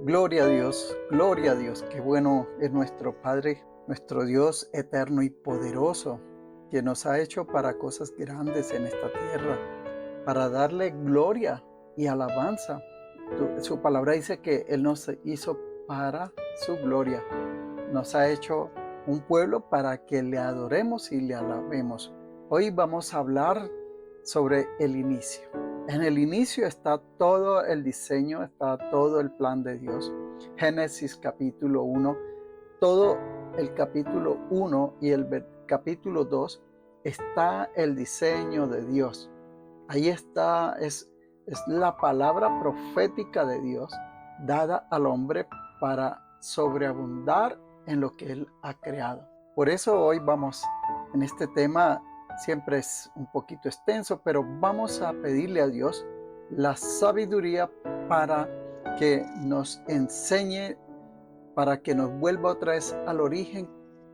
gloria a Dios, qué bueno es nuestro Padre, nuestro Dios eterno y poderoso, que nos ha hecho para cosas grandes en esta tierra, para darle gloria y alabanza. Su palabra dice que Él nos hizo para su gloria, nos ha hecho un pueblo para que le adoremos y le alabemos. Hoy vamos a hablar sobre el inicio. En el inicio está todo el diseño, está todo el plan de Dios. Génesis capítulo 1, todo el capítulo 1 y el capítulo 2 está el diseño de Dios. Ahí está, es la palabra profética de Dios dada al hombre para sobreabundar en lo que Él ha creado. Por eso hoy vamos en este tema. Siempre es un poquito extenso, pero vamos a pedirle a Dios la sabiduría para que nos enseñe, para que nos vuelva otra vez al origen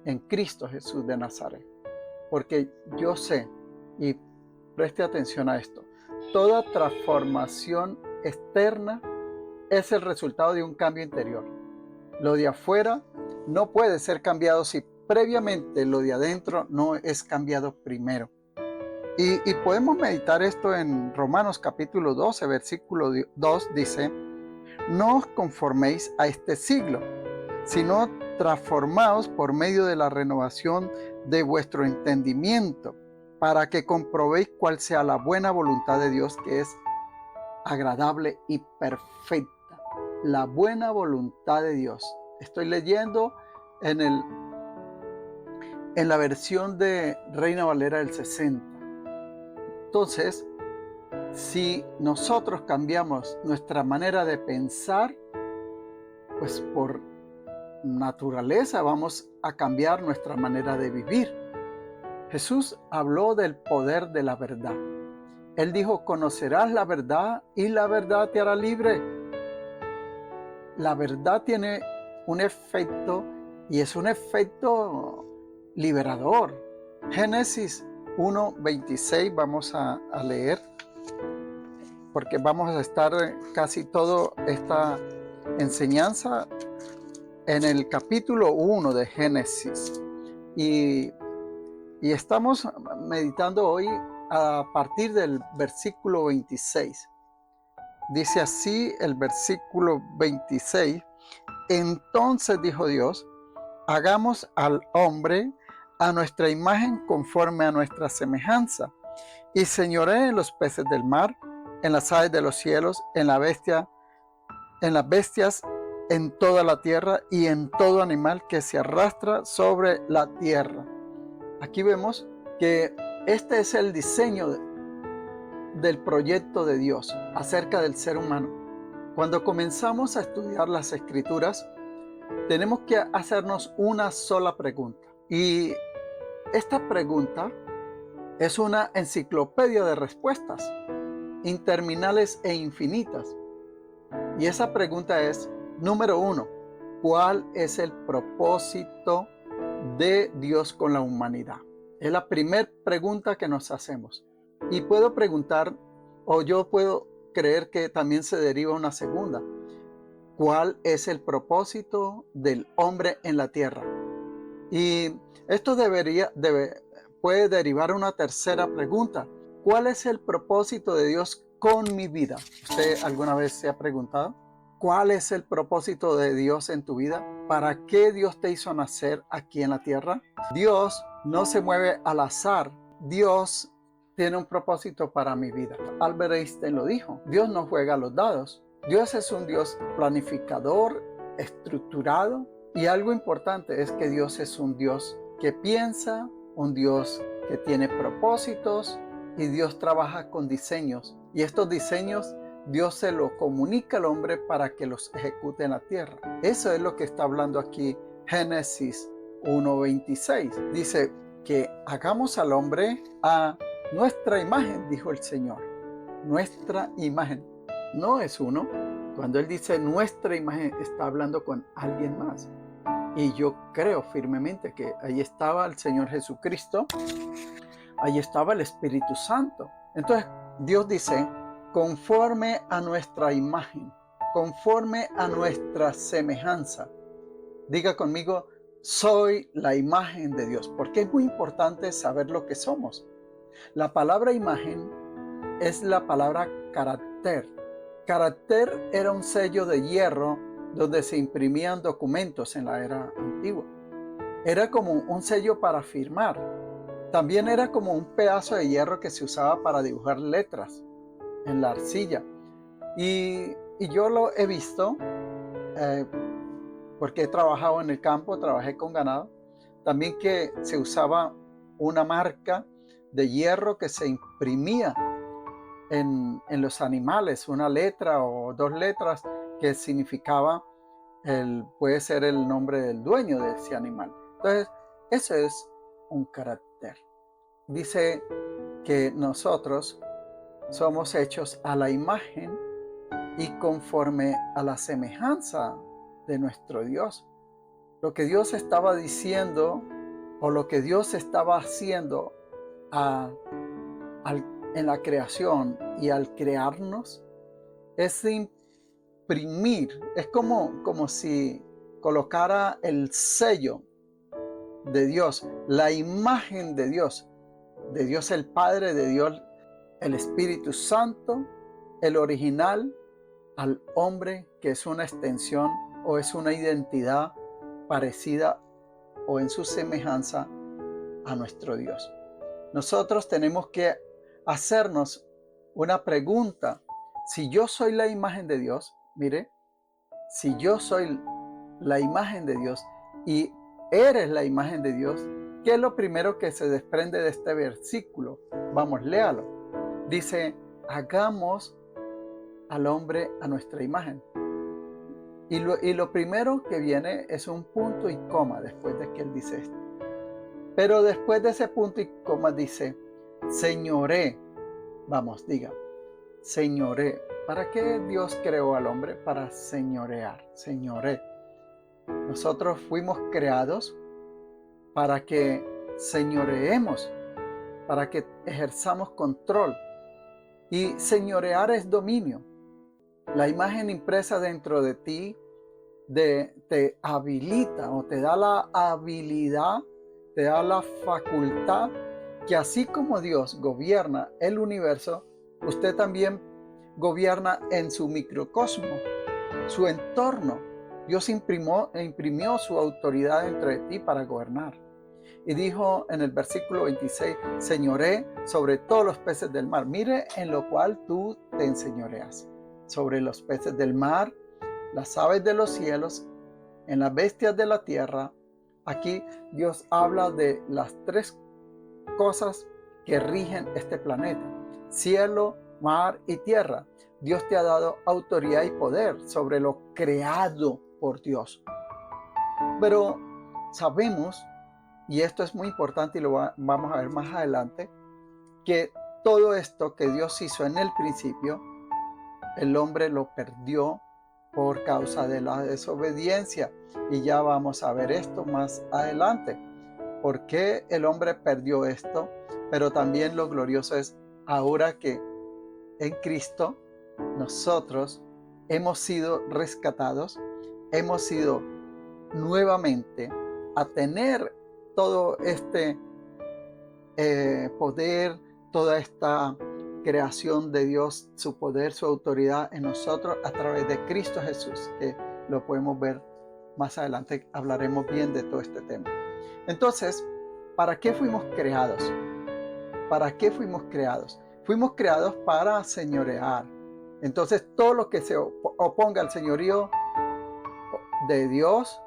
en Cristo Jesús de Nazaret. Porque yo sé, y preste atención a esto, toda transformación externa es el resultado de un cambio interior. Lo de afuera no puede ser cambiado si previamente lo de adentro no es cambiado primero. Y podemos meditar esto en Romanos capítulo 12, versículo 2, dice: no os conforméis a este siglo, sino transformaos por medio de la renovación de vuestro entendimiento, para que comprobéis cuál sea la buena voluntad de Dios, que es agradable y perfecta. La buena voluntad de Dios. Estoy leyendo en la versión de Reina Valera del 60. Entonces, si nosotros cambiamos nuestra manera de pensar, pues por naturaleza vamos a cambiar nuestra manera de vivir. Jesús habló del poder de la verdad. Él dijo: conocerás la verdad y la verdad te hará libre. La verdad tiene un efecto, y es un efecto liberador. Génesis 1:26 vamos a leer, porque vamos a estar casi toda esta enseñanza en el capítulo 1 de Génesis. Y estamos meditando hoy a partir del versículo 26. Dice así el versículo 26: entonces dijo Dios: hagamos al hombre a nuestra imagen, conforme a nuestra semejanza, y señoree en los peces del mar, en las aves de los cielos, en las bestias, en toda la tierra y en todo animal que se arrastra sobre la tierra. Aquí vemos que este es el diseño del proyecto de Dios acerca del ser humano. Cuando comenzamos a estudiar las Escrituras, tenemos que hacernos una sola pregunta. Y esta pregunta es una enciclopedia de respuestas interminables e infinitas. Y esa pregunta es, número 1, ¿cuál es el propósito de Dios con la humanidad? Es la primera pregunta que nos hacemos. Y puedo preguntar, o yo puedo creer que también se deriva una segunda: ¿cuál es el propósito del hombre en la tierra? Y esto puede derivar una tercera pregunta: ¿cuál es el propósito de Dios con mi vida? ¿Usted alguna vez se ha preguntado cuál es el propósito de Dios en tu vida? ¿Para qué Dios te hizo nacer aquí en la tierra? Dios no se mueve al azar. Dios tiene un propósito para mi vida. Albert Einstein lo dijo: Dios no juega a los dados. Dios es un Dios planificador, estructurado, y algo importante es que Dios es un Dios que piensa, un Dios que tiene propósitos, y Dios trabaja con diseños. Y estos diseños Dios se los comunica al hombre para que los ejecute en la tierra. Eso es lo que está hablando aquí Génesis 1:26. Dice que hagamos al hombre a nuestra imagen, dijo el Señor. Nuestra imagen. No es uno. Cuando Él dice nuestra imagen, está hablando con alguien más. Y yo creo firmemente que ahí estaba el Señor Jesucristo, ahí estaba el Espíritu Santo. Entonces Dios dice: conforme a nuestra imagen. conforme a nuestra semejanza. Diga conmigo, soy la imagen de Dios, porque es muy importante saber lo que somos. La palabra imagen es la palabra carácter. Carácter era un sello de hierro donde se imprimían documentos en la era antigua. Era como un sello para firmar. También era como un pedazo de hierro que se usaba para dibujar letras en la arcilla. Y yo lo he visto porque he trabajado en el campo, trabajé con ganado. También que se usaba una marca de hierro que se imprimía en los animales, una letra o dos letras que significaba puede ser el nombre del dueño de ese animal. Entonces, eso es un carácter. Dice que nosotros somos hechos a la imagen y conforme a la semejanza de nuestro Dios. Lo que Dios estaba diciendo o lo que Dios estaba haciendo en la creación y al crearnos es imprimir, es como si colocara el sello de Dios, la imagen de Dios el Padre, de Dios el Espíritu Santo, el original, al hombre, que es una extensión o es una identidad parecida o en su semejanza a nuestro Dios. Nosotros tenemos que hacernos una pregunta. Si yo soy la imagen de Dios, mire, si yo soy la imagen de Dios y eres la imagen de Dios, ¿qué es lo primero que se desprende de este versículo? Vamos, léalo. Dice, hagamos al hombre a nuestra imagen. Y lo primero que viene es un punto y coma después de que él dice esto. Pero después de ese punto y coma dice, señoré. Vamos, diga, señoré. ¿Para qué Dios creó al hombre? Para señorear, señoré. Nosotros fuimos creados para que señoreemos, para que ejerzamos control. Y señorear es dominio. La imagen impresa dentro de ti te habilita o te da la habilidad, te da la facultad que así como Dios gobierna el universo, usted también gobierna en su microcosmo, su entorno. Dios imprimió su autoridad dentro de ti para gobernar. Y dijo en el versículo 26, señoré sobre todos los peces del mar. Mire en lo cual tú te enseñoreas. Sobre los peces del mar, las aves de los cielos, en las bestias de la tierra. Aquí Dios habla de las tres cosas que rigen este planeta: cielo, mar y tierra. Dios te ha dado autoridad y poder sobre lo creado por Dios. Pero sabemos, y esto es muy importante y lo vamos a ver más adelante, que todo esto que Dios hizo en el principio, el hombre lo perdió por causa de la desobediencia. Y ya vamos a ver esto más adelante. ¿Por qué el hombre perdió esto? Pero también lo glorioso es ahora que en Cristo nosotros hemos sido rescatados, hemos sido nuevamente a tener todo este poder, toda esta creación de Dios, su poder, su autoridad en nosotros a través de Cristo Jesús, que lo podemos ver más adelante. Hablaremos bien de todo este tema. Entonces, ¿para qué fuimos creados? ¿Para qué fuimos creados? Fuimos creados para señorear. Entonces, todo lo que se oponga al señorío de Dios,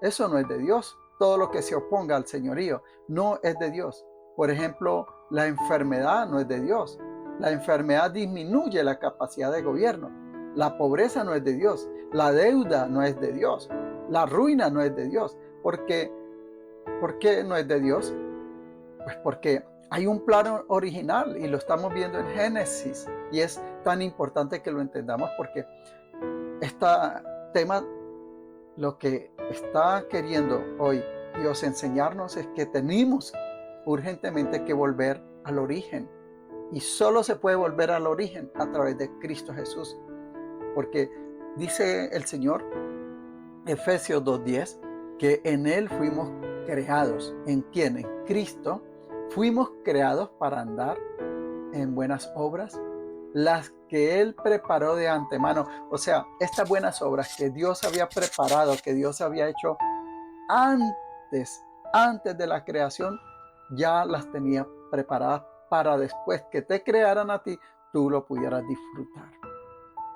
eso no es de Dios. Todo lo que se oponga al señorío no es de Dios. Por ejemplo, la enfermedad no es de Dios. La enfermedad disminuye la capacidad de gobierno. La pobreza no es de Dios. La deuda no es de Dios. La ruina no es de Dios. ¿Por qué no es de Dios? Pues porque hay un plan original y lo estamos viendo en Génesis. Y es tan importante que lo entendamos porque este tema, lo que está queriendo hoy Dios enseñarnos es que tenemos urgentemente que volver al origen. Y solo se puede volver al origen a través de Cristo Jesús. Porque Dice el Señor, Efesios 2:10, que en Él fuimos creados. ¿En quién? En Cristo. Fuimos creados para andar en buenas obras, las que Él preparó de antemano. O sea, estas buenas obras que Dios había preparado, que Dios había hecho antes, antes de la creación, ya las tenía preparadas para después que te crearan a ti, tú lo pudieras disfrutar.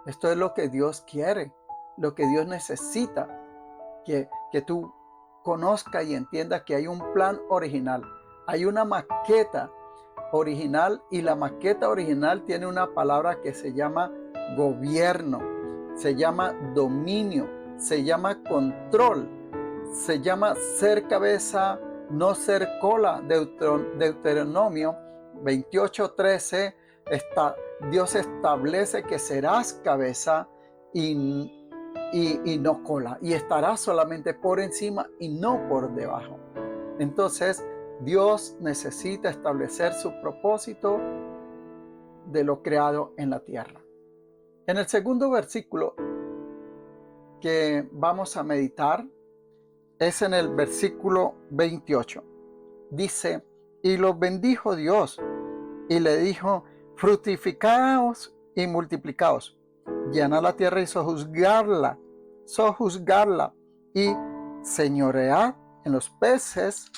Esto es lo que Dios quiere, lo que Dios necesita, que tú conozcas y entiendas que hay un plan original, hay una maqueta original, y la maqueta original tiene una palabra que se llama gobierno, se llama dominio, se llama control, se llama ser cabeza, no ser cola. Deuteronomio 28:13, Dios establece que serás cabeza y no cola, y estarás solamente por encima y no por debajo. Entonces, Dios necesita establecer su propósito de lo creado en la tierra. En el segundo versículo que vamos a meditar es en el versículo 28. Dice, y los bendijo Dios y le dijo, fructificaos y multiplicaos, llenad la tierra y sojuzgarla y señoread en los peces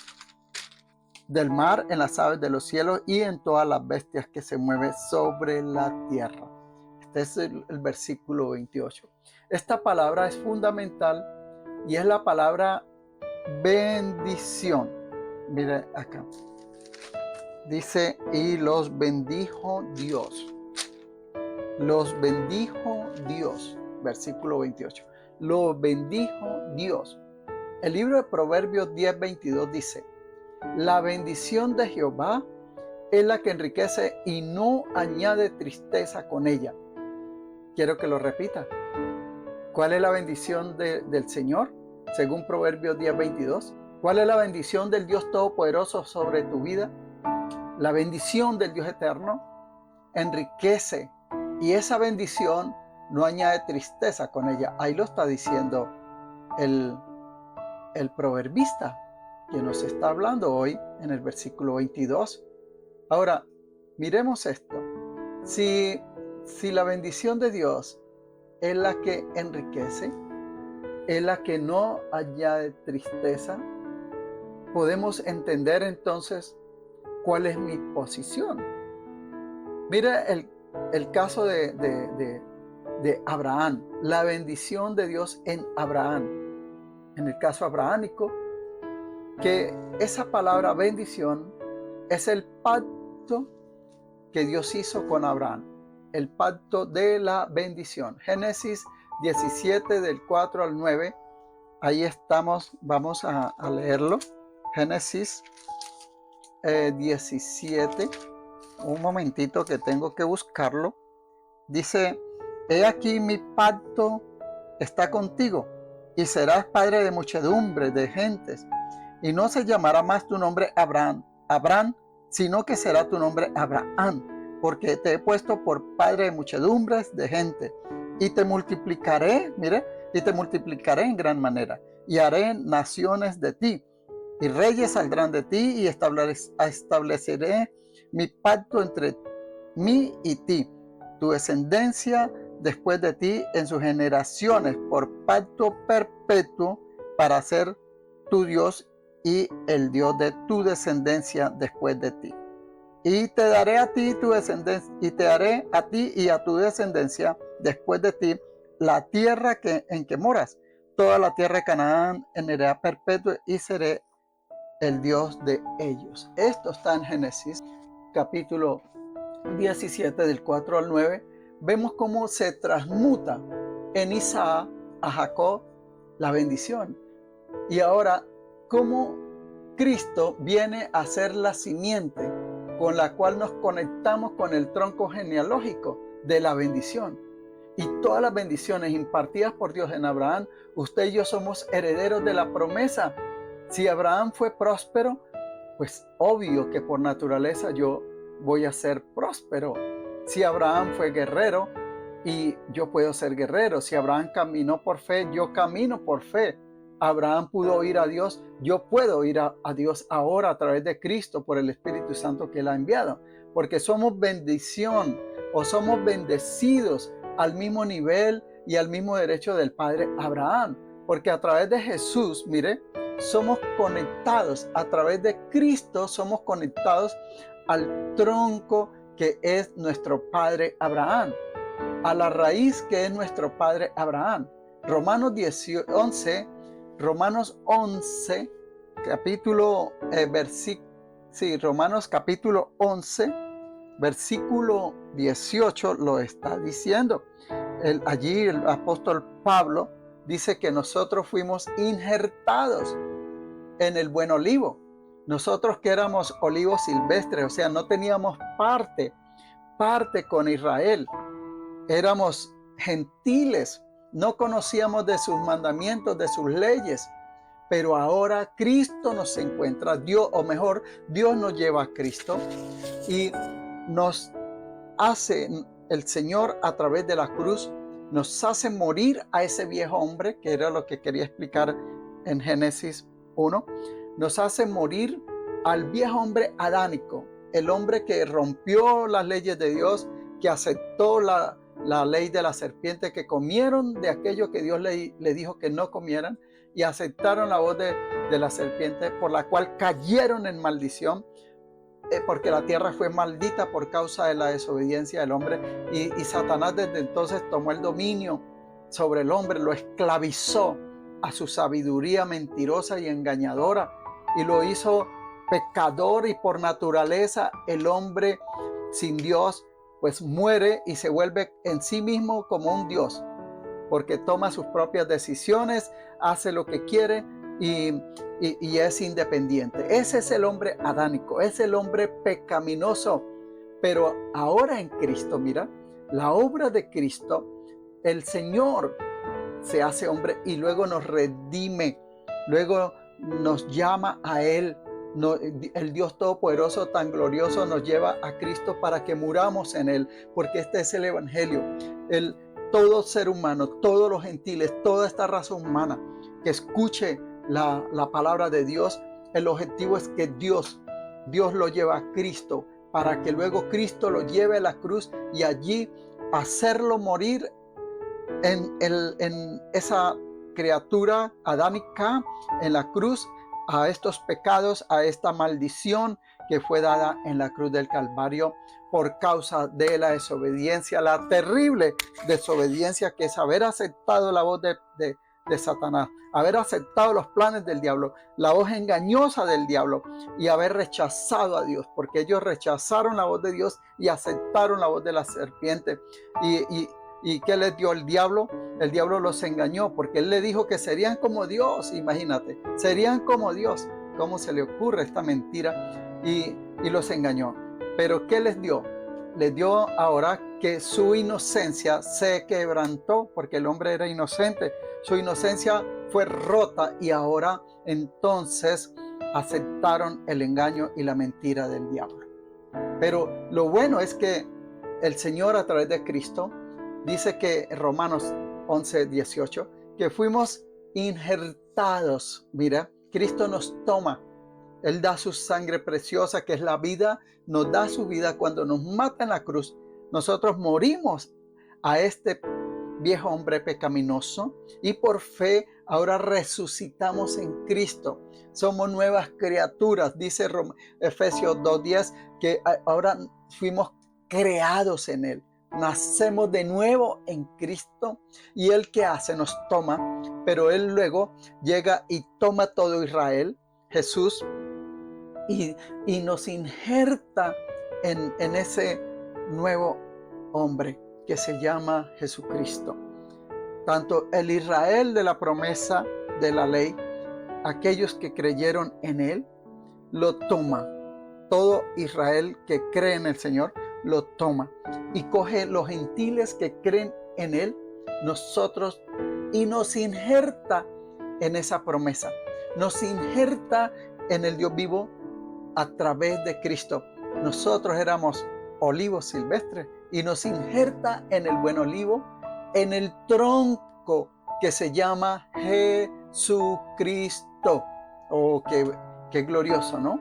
del mar, en las aves de los cielos y en todas las bestias que se mueven sobre la tierra. Este es el versículo 28. Esta palabra es fundamental y es la palabra bendición. Mire acá. Dice, y los bendijo Dios. Los bendijo Dios. Versículo 28. Los bendijo Dios. El libro de Proverbios 10:22 dice, la bendición de Jehová es la que enriquece y no añade tristeza con ella. Quiero que lo repita. ¿Cuál es la bendición del Señor? Según Proverbios 10:22. ¿Cuál es la bendición del Dios Todopoderoso sobre tu vida? La bendición del Dios Eterno enriquece, y esa bendición no añade tristeza con ella. Ahí lo está diciendo el proverbista que nos está hablando hoy en el versículo 22. Ahora, miremos esto. Si la bendición de Dios es la que enriquece, es la que no añade tristeza, podemos entender entonces cuál es mi posición. Mira el caso de Abraham, la bendición de Dios en Abraham. En el caso abrahámico, que esa palabra bendición es el pacto que Dios hizo con Abraham, el pacto de la bendición. Génesis 17 del 4 al 9, ahí estamos, vamos a leerlo. Génesis 17, un momentito que tengo que buscarlo. Dice, he aquí mi pacto está contigo, y serás padre de muchedumbre de gentes, y no se llamará más tu nombre Abraham, sino que será tu nombre Abraham, porque te he puesto por padre de muchedumbres de gente, y te multiplicaré, y te multiplicaré en gran manera, y haré naciones de ti, y reyes saldrán de ti, y estableceré mi pacto entre mí y ti, tu descendencia después de ti en sus generaciones, por pacto perpetuo, para ser tu Dios y el Dios de tu descendencia después de ti. Y te daré a ti tu descendencia, y te daré a ti y a tu descendencia después de ti la tierra en que moras, toda la tierra de Canaán en heredad perpetua, y seré el Dios de ellos. Esto está en Génesis capítulo 17 del 4 al 9. Vemos cómo se transmuta en Isaac a Jacob la bendición, y ahora cómo Cristo viene a ser la simiente con la cual nos conectamos con el tronco genealógico de la bendición. Y todas las bendiciones impartidas por Dios en Abraham, usted y yo somos herederos de la promesa. Si Abraham fue próspero, pues obvio que por naturaleza yo voy a ser próspero. Si Abraham fue guerrero y yo puedo ser guerrero. Si Abraham caminó por fe, yo camino por fe. Abraham pudo oír a Dios, yo puedo oír a Dios ahora a través de Cristo por el Espíritu Santo que Él ha enviado. Porque somos bendición o somos bendecidos al mismo nivel y al mismo derecho del Padre Abraham. Porque a través de Jesús, mire, somos conectados, a través de Cristo somos conectados al tronco que es nuestro Padre Abraham, a la raíz que es nuestro Padre Abraham. Romanos 11, capítulo, Romanos capítulo 11, versículo 18 lo está diciendo. Allí el apóstol Pablo dice que nosotros fuimos injertados en el buen olivo. Nosotros que éramos olivos silvestres, o sea, no teníamos parte con Israel. Éramos gentiles, no conocíamos de sus mandamientos, de sus leyes. Pero ahora Cristo nos encuentra, Dios, o mejor, Dios nos lleva a Cristo y nos hace, el Señor a través de la cruz, nos hace morir a ese viejo hombre, que era lo que quería explicar en Génesis 1. Nos hace morir al viejo hombre adánico, el hombre que rompió las leyes de Dios, que aceptó la ley de la serpiente, que comieron de aquello que Dios le dijo que no comieran y aceptaron la voz de la serpiente, por la cual cayeron en maldición, porque la tierra fue maldita por causa de la desobediencia del hombre, y Satanás desde entonces tomó el dominio sobre el hombre, lo esclavizó a su sabiduría mentirosa y engañadora y lo hizo pecador, y por naturaleza el hombre sin Dios pues muere y se vuelve en sí mismo como un Dios, porque toma sus propias decisiones, hace lo que quiere y es independiente. Ese es el hombre adánico, es el hombre pecaminoso. Pero ahora en Cristo, mira, la obra de Cristo, el Señor se hace hombre y luego nos redime, luego nos llama a Él. El Dios Todopoderoso tan glorioso nos lleva a Cristo para que muramos en Él, porque este es el Evangelio. Todo ser humano, todos los gentiles, toda esta raza humana que escuche la palabra de Dios, el objetivo es que Dios lo lleva a Cristo, para que luego Cristo lo lleve a la cruz y allí hacerlo morir en esa criatura adánica en la cruz, a estos pecados, a esta maldición que fue dada en la cruz del Calvario por causa de la desobediencia, la terrible desobediencia que es haber aceptado la voz de Satanás, haber aceptado los planes del diablo, la voz engañosa del diablo, y haber rechazado a Dios, porque ellos rechazaron la voz de Dios y aceptaron la voz de la serpiente. ¿Y qué les dio el diablo? El diablo los engañó, porque él le dijo que serían como Dios. Imagínate, serían como Dios. ¿Cómo se le ocurre esta mentira? Y los engañó. Pero ¿qué les dio? Les dio ahora que su inocencia se quebrantó, porque el hombre era inocente. Su inocencia fue rota y ahora entonces aceptaron el engaño y la mentira del diablo. Pero lo bueno es que el Señor, a través de Cristo, dice que en Romanos 11, 18, que fuimos injertados. Mira, Cristo nos toma. Él da su sangre preciosa, que es la vida, nos da su vida cuando nos mata en la cruz. Nosotros morimos a este viejo hombre pecaminoso y por fe ahora resucitamos en Cristo. Somos nuevas criaturas, dice Efesios 2:10, que ahora fuimos creados en Él. Nacemos de nuevo en Cristo, y Él, ¿qué hace? Nos toma, pero Él luego llega y toma todo Israel, Jesús, y nos injerta en ese nuevo hombre que se llama Jesucristo. Tanto el Israel de la promesa de la ley, aquellos que creyeron en Él, lo toma. Todo Israel que cree en el Señor lo toma y coge los gentiles que creen en Él, nosotros, y nos injerta en esa promesa. Nos injerta en el Dios vivo a través de Cristo. Nosotros éramos olivos silvestres y nos injerta en el buen olivo, en el tronco que se llama Jesucristo. Oh, qué glorioso, ¿no?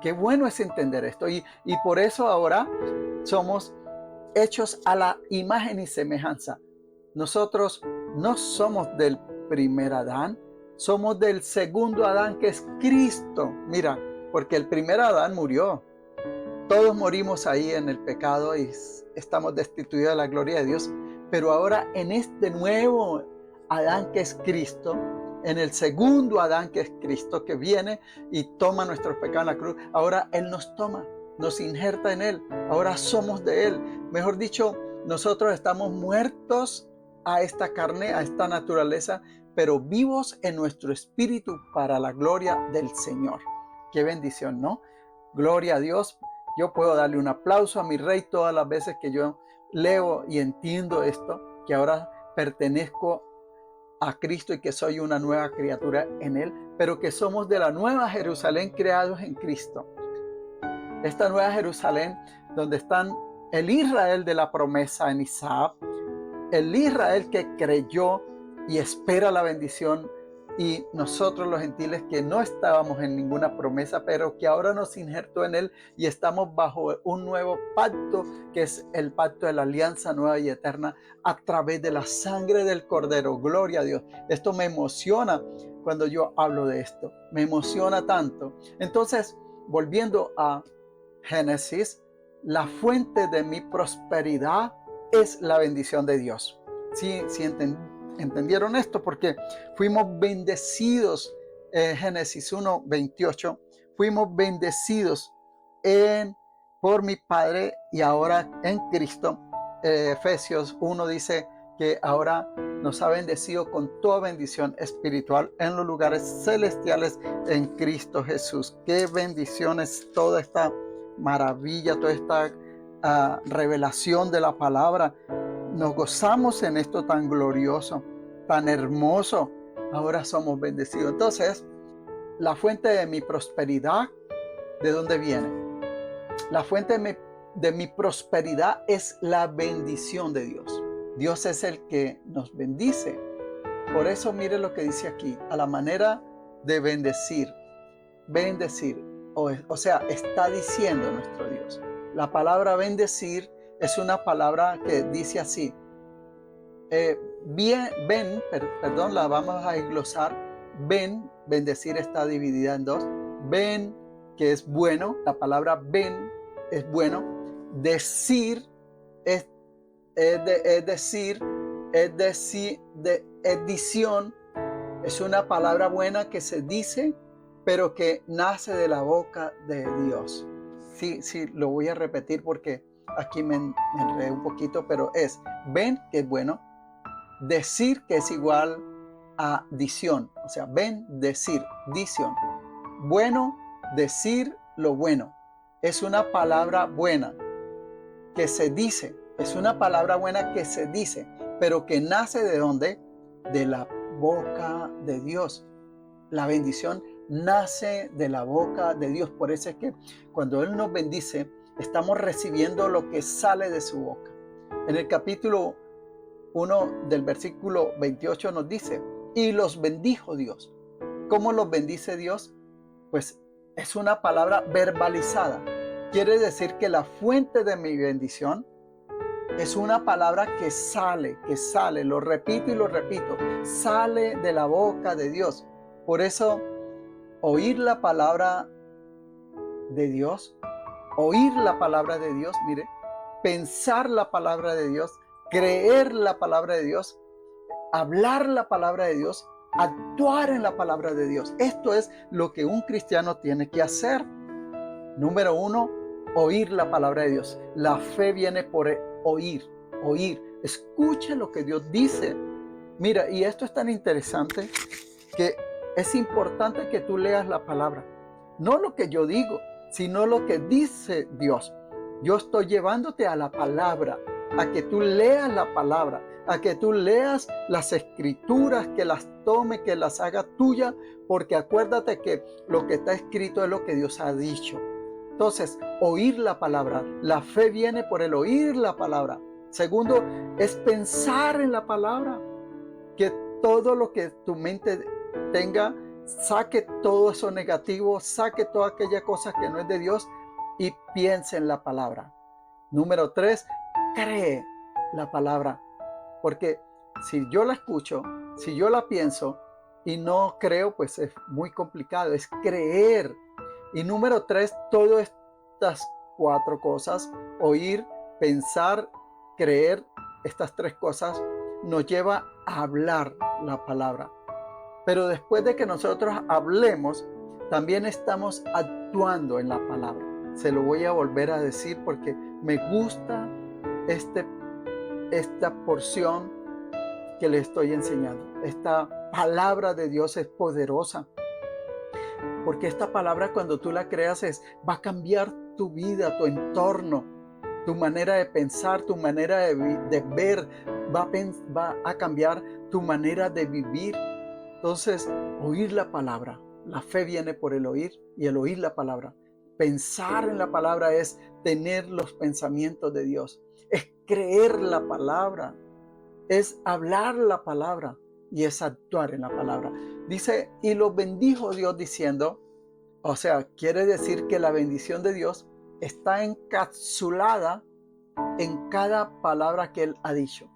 Qué bueno es entender esto. Y por eso ahora somos hechos a la imagen y semejanza. Nosotros no somos del primer Adán, somos del segundo Adán, que es Cristo. Mira, porque el primer Adán murió. Todos morimos ahí en el pecado y estamos destituidos de la gloria de Dios. Pero ahora en este nuevo Adán que es Cristo, en el segundo Adán que es Cristo, que viene y toma nuestros pecados en la cruz, ahora Él nos toma, nos injerta en Él. Ahora somos de Él. Mejor dicho, nosotros estamos muertos a esta carne, a esta naturaleza, pero vivos en nuestro espíritu para la gloria del Señor. Qué bendición, ¿no? Gloria a Dios. Yo puedo darle un aplauso a mi Rey todas las veces que yo leo y entiendo esto, que ahora pertenezco a Cristo y que soy una nueva criatura en Él, pero que somos de la nueva Jerusalén creados en Cristo. Esta nueva Jerusalén donde están el Israel de la promesa en Isaac, el Israel que creyó y espera la bendición, y nosotros los gentiles que no estábamos en ninguna promesa, pero que ahora nos injertó en Él y estamos bajo un nuevo pacto, que es el pacto de la alianza nueva y eterna a través de la sangre del Cordero. Gloria a Dios. Esto me emociona cuando yo hablo de esto. Me emociona tanto. Entonces, volviendo a Génesis, la fuente de mi prosperidad es la bendición de Dios. Sí, entendieron esto, porque fuimos bendecidos en Génesis 1:28, fuimos bendecidos por mi Padre y ahora en Cristo. Efesios 1 dice que ahora nos ha bendecido con toda bendición espiritual en los lugares celestiales en Cristo Jesús. Qué bendiciones toda esta maravilla, toda esta revelación de la palabra. Nos gozamos en esto tan glorioso, tan hermoso. Ahora somos bendecidos. Entonces, la fuente de mi prosperidad, ¿de dónde viene? La fuente de mi prosperidad es la bendición de Dios. Dios es el que nos bendice. Por eso mire lo que dice aquí, a la manera de bendecir. Bendecir, o sea, está diciendo nuestro Dios. La palabra bendecir es una palabra que dice así. La vamos a desglosar. Bendecir está dividida en dos. Ben, que es bueno, la palabra ben es bueno. Decir es edición, es una palabra buena que se dice, pero que nace de la boca de Dios. Sí, lo voy a repetir porque aquí me enredé un poquito, pero es ben, que es bueno, decir, que es igual a dición, o sea, decir, dición. Bueno, decir lo bueno. Es una palabra buena que se dice, es una palabra buena que se dice, pero que nace ¿de dónde? De la boca de Dios. La bendición nace de la boca de Dios. Por eso es que cuando Él nos bendice, estamos recibiendo lo que sale de su boca. En el capítulo 1 del versículo 28 nos dice, y los bendijo Dios. ¿Cómo los bendice Dios? Pues es una palabra verbalizada. Quiere decir que la fuente de mi bendición es una palabra que sale, lo repito y lo repito, sale de la boca de Dios. Por eso, oír la palabra de Dios, mire, pensar la palabra de Dios, creer la palabra de Dios, hablar la palabra de Dios, actuar en la palabra de Dios. Esto es lo que un cristiano tiene que hacer. Número 1, oír la palabra de Dios. La fe viene por oír. Escuche lo que Dios dice. Mira, y esto es tan interesante que es importante que tú leas la palabra. No lo que yo digo, sino lo que dice Dios. Yo estoy llevándote a la palabra, a que tú leas la palabra, a que tú leas las escrituras, que las tome, que las haga tuya, porque acuérdate que lo que está escrito es lo que Dios ha dicho. Entonces, oír la palabra. La fe viene por el oír la palabra. Segundo, es pensar en la palabra. Que todo lo que tu mente tenga, saque todo eso negativo, saque toda aquella cosa que no es de Dios y piense en la palabra. Número 3, cree la palabra. Porque si yo la escucho, si yo la pienso y no creo, pues es muy complicado. Es creer. Y número 3, todas estas 4 cosas, oír, pensar, creer, estas 3 cosas nos lleva a hablar la palabra. Pero después de que nosotros hablemos, también estamos actuando en la palabra. Se lo voy a volver a decir porque me gusta esta porción que le estoy enseñando. Esta palabra de Dios es poderosa. Porque esta palabra, cuando tú la creas, va a cambiar tu vida, tu entorno, tu manera de pensar, tu manera de ver, va a cambiar tu manera de vivir. Entonces, oír la palabra. La fe viene por el oír y el oír la palabra. Pensar en la palabra es tener los pensamientos de Dios. Es creer la palabra. Es hablar la palabra y es actuar en la palabra. Dice, y los bendijo Dios diciendo, o sea, quiere decir que la bendición de Dios está encapsulada en cada palabra que Él ha dicho.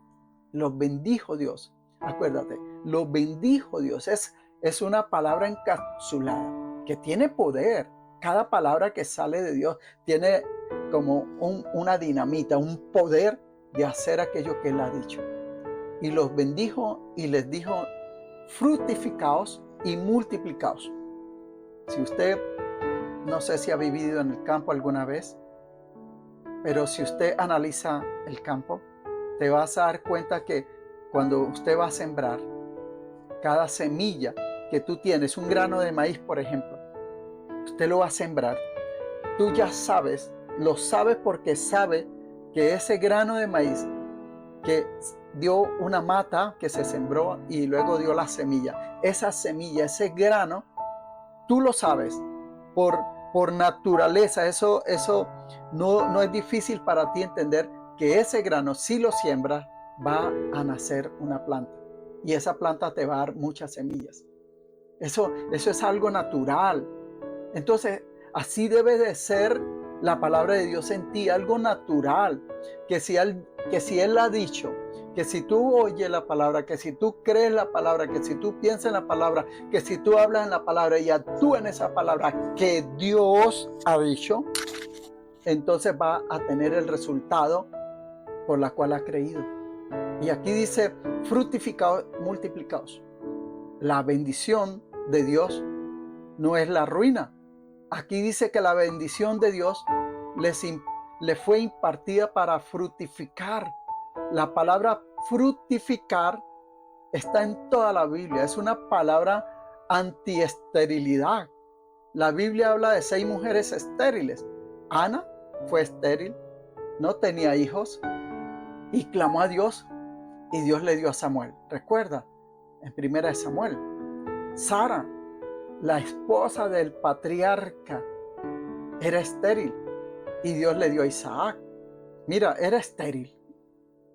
Los bendijo Dios. Acuérdate, los bendijo Dios. Es una palabra encapsulada que tiene poder. Cada palabra que sale de Dios tiene como una dinamita, un poder de hacer aquello que Él ha dicho. Y los bendijo y les dijo, fructificaos y multiplicaos. Si usted, no sé si ha vivido en el campo alguna vez, pero si usted analiza el campo, te vas a dar cuenta que cuando usted va a sembrar, cada semilla que tú tienes, un grano de maíz, por ejemplo, usted lo va a sembrar, tú ya sabes, lo sabes porque sabe que ese grano de maíz que dio una mata que se sembró y luego dio la semilla, esa semilla, ese grano, tú lo sabes por naturaleza. Eso no es difícil para ti entender que ese grano, si lo siembras, va a nacer una planta y esa planta te va a dar muchas semillas. Eso es algo natural. Entonces, así debe de ser la palabra de Dios en ti, algo natural, que si Él ha dicho, que si tú oyes la palabra, que si tú crees la palabra, que si tú piensas en la palabra, que si tú hablas en la palabra y actúas en esa palabra que Dios ha dicho, entonces va a tener el resultado por la cual ha creído. Y aquí dice, fructificados, multiplicados. La bendición de Dios no es la ruina. Aquí dice que la bendición de Dios le fue impartida para fructificar. La palabra fructificar está en toda la Biblia. Es una palabra antiesterilidad. La Biblia habla de 6 mujeres estériles. Ana fue estéril, no tenía hijos y clamó a Dios y Dios le dio a Samuel. Recuerda, en 1 Samuel. Sara, la esposa del patriarca, era estéril y Dios le dio a Isaac. Mira, era estéril,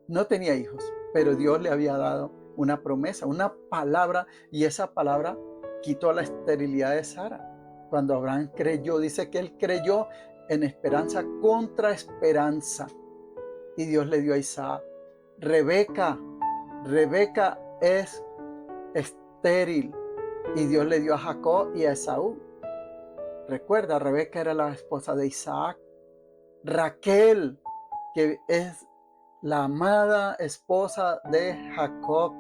no tenía hijos, pero Dios le había dado una promesa, una palabra, y esa palabra quitó la esterilidad de Sara. Cuando Abraham creyó, dice que él creyó en esperanza contra esperanza y Dios le dio a Isaac. Rebeca es estéril y Dios le dio a Jacob y a Esaú. Recuerda, Rebeca era la esposa de Isaac. Raquel, que es la amada esposa de Jacob,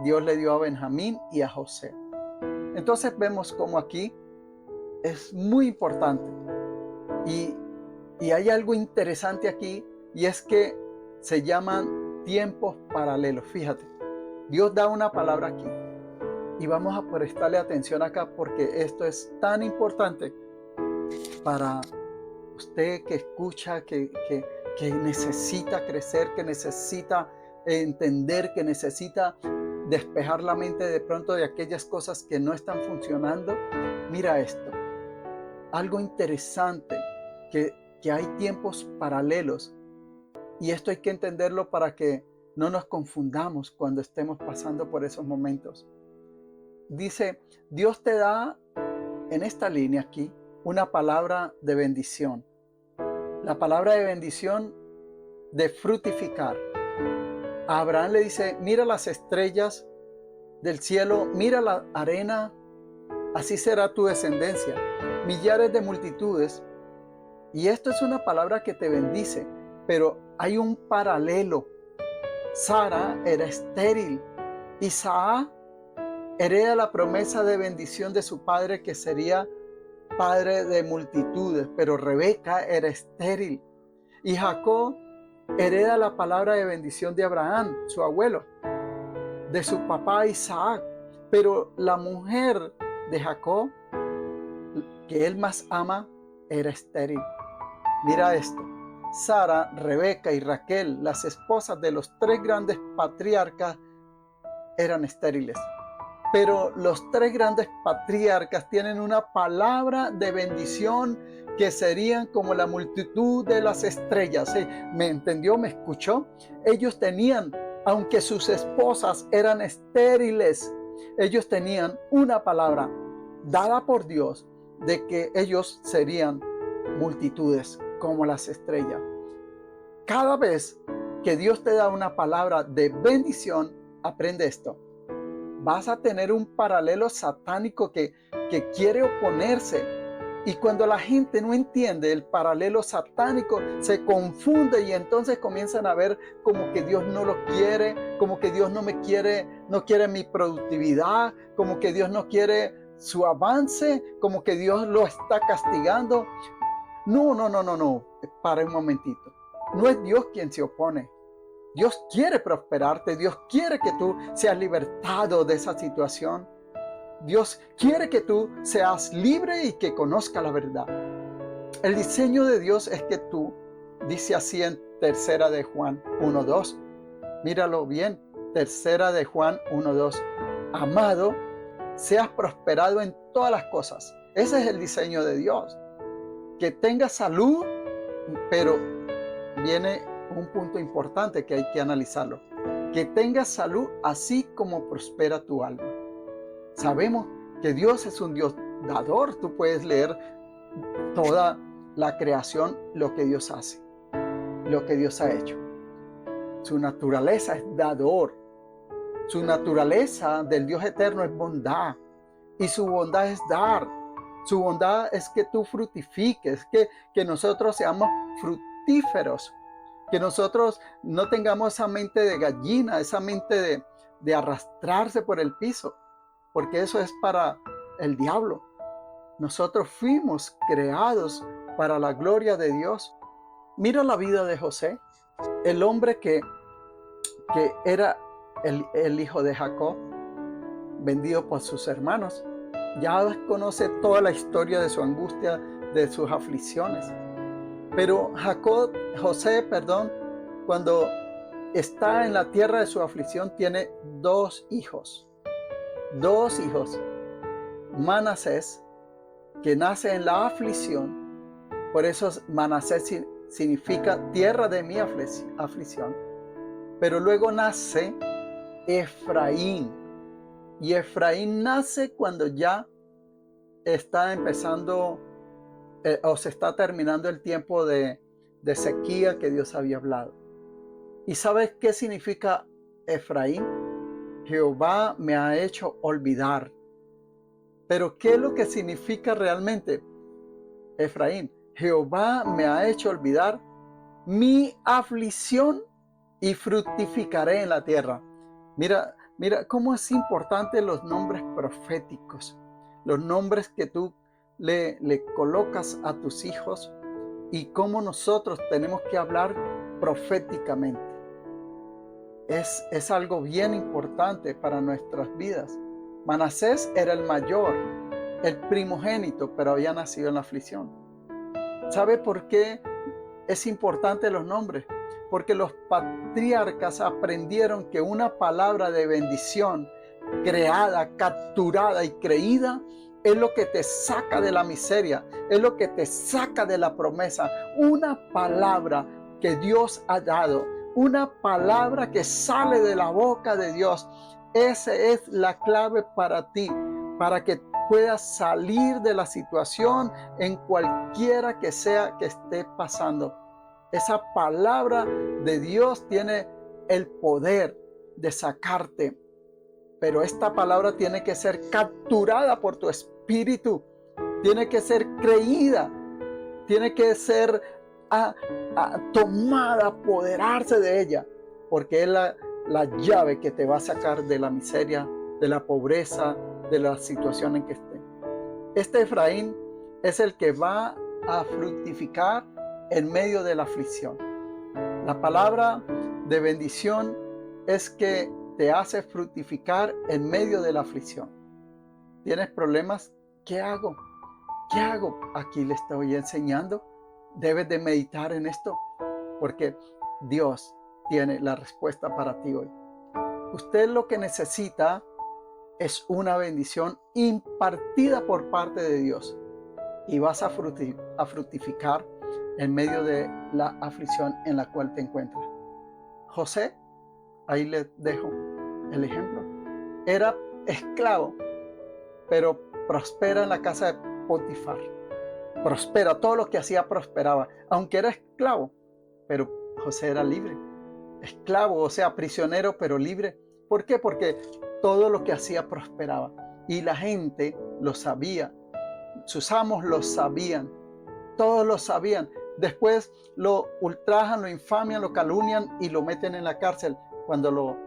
Dios le dio a Benjamín y a José. Entonces vemos como aquí es muy importante. Y hay algo interesante aquí, y es que se llaman tiempos paralelos. Fíjate, Dios da una palabra aquí. Y vamos a prestarle atención acá porque esto es tan importante para usted que escucha, que necesita crecer, que necesita entender, que necesita despejar la mente de pronto de aquellas cosas que no están funcionando. Mira esto. algo interesante, que hay tiempos paralelos. Y esto hay que entenderlo para que no nos confundamos cuando estemos pasando por esos momentos. Dice, Dios te da en esta línea aquí una palabra de bendición. La palabra de bendición de fructificar. A Abraham le dice, mira las estrellas del cielo, mira la arena, así será tu descendencia. Millares de multitudes. Y esto es una palabra que te bendice, pero hay un paralelo. Sara era estéril. Isaac hereda la promesa de bendición de su padre, que sería padre de multitudes, pero Rebeca era estéril. Y Jacob hereda la palabra de bendición de Abraham, su abuelo, de su papá Isaac. Pero la mujer de Jacob, que él más ama, era estéril. Mira esto. Sara, Rebeca y Raquel, las esposas de los 3 grandes patriarcas, eran estériles. Pero los 3 grandes patriarcas tienen una palabra de bendición que serían como la multitud de las estrellas. ¿Sí? ¿Me entendió? ¿Me escuchó? Ellos tenían, aunque sus esposas eran estériles, ellos tenían una palabra dada por Dios de que ellos serían multitudes como las estrellas. Cada vez que Dios te da una palabra de bendición, aprende esto. Vas a tener un paralelo satánico que quiere oponerse. Y cuando la gente no entiende el paralelo satánico, se confunde y entonces comienzan a ver como que Dios no lo quiere, como que Dios no quiere mi productividad, como que Dios no quiere su avance, como que Dios lo está castigando. No. Para un momentito. No es Dios quien se opone. Dios quiere prosperarte. Dios quiere que tú seas libertado de esa situación. Dios quiere que tú seas libre y que conozcas la verdad. El diseño de Dios es que tú, dice así en 3 de Juan 1:2. Míralo bien. 3 de Juan 1:2. Amado, seas prosperado en todas las cosas. Ese es el diseño de Dios. Que tengas salud, pero viene un punto importante que hay que analizarlo. Que tengas salud así como prospera tu alma. Sabemos que Dios es un Dios dador. Tú puedes leer toda la creación, lo que Dios hace, lo que Dios ha hecho. Su naturaleza es dador. Su naturaleza del Dios eterno es bondad. Y su bondad es dar. Su bondad es que tú fructifiques, que nosotros seamos fructíferos. Que nosotros no tengamos esa mente de gallina, esa mente de arrastrarse por el piso, porque eso es para el diablo. Nosotros fuimos creados para la gloria de Dios. Mira la vida de José, el hombre que era el hijo de Jacob, vendido por sus hermanos. Ya conoce toda la historia de su angustia, de sus aflicciones. Pero José, cuando está en la tierra de su aflicción, tiene 2 hijos. 2 hijos. Manasés, que nace en la aflicción. Por eso Manasés significa tierra de mi aflicción. Pero luego nace Efraín. Y Efraín nace cuando ya está empezando o se está terminando el tiempo de sequía que Dios había hablado. ¿Y sabes qué significa Efraín? Jehová me ha hecho olvidar. Pero ¿qué es lo que significa realmente Efraín? Jehová me ha hecho olvidar mi aflicción y fructificaré en la tierra. Mira cómo es importante los nombres proféticos, los nombres que tú le colocas a tus hijos y cómo nosotros tenemos que hablar proféticamente. Es algo bien importante para nuestras vidas. Manasés era el mayor, el primogénito, pero había nacido en la aflicción. ¿Sabe por qué es importante los nombres? Porque los patriarcas aprendieron que una palabra de bendición creada, capturada y creída es lo que te saca de la miseria, es lo que te saca de la promesa. Una palabra que Dios ha dado, una palabra que sale de la boca de Dios. Esa es la clave para ti, para que puedas salir de la situación en cualquiera que sea que esté pasando. Esa palabra de Dios tiene el poder de sacarte, pero esta palabra tiene que ser capturada por tu espíritu, tiene que ser creída, tiene que ser tomada, apoderarse de ella, porque es la llave que te va a sacar de la miseria, de la pobreza, de la situación en que esté. Este Efraín es el que va a fructificar en medio de la aflicción. La palabra de bendición es que te hace fructificar en medio de la aflicción. ¿Tienes problemas? ¿Qué hago? ¿Qué hago? Aquí le estoy enseñando. Debes de meditar en esto, porque Dios tiene la respuesta para ti hoy. Usted lo que necesita es una bendición impartida por parte de Dios, y vas a fructificar en medio de la aflicción en la cual te encuentras. José, ahí les dejo el ejemplo. Era esclavo, pero prospera en la casa de Potifar. Prospera, todo lo que hacía prosperaba, aunque era esclavo, pero José era libre. Esclavo, o sea, prisionero, pero libre. ¿Por qué? Porque todo lo que hacía prosperaba. Y la gente lo sabía. Sus amos lo sabían. Todos lo sabían. Después lo ultrajan, lo infamian, lo calumnian y lo meten en la cárcel cuando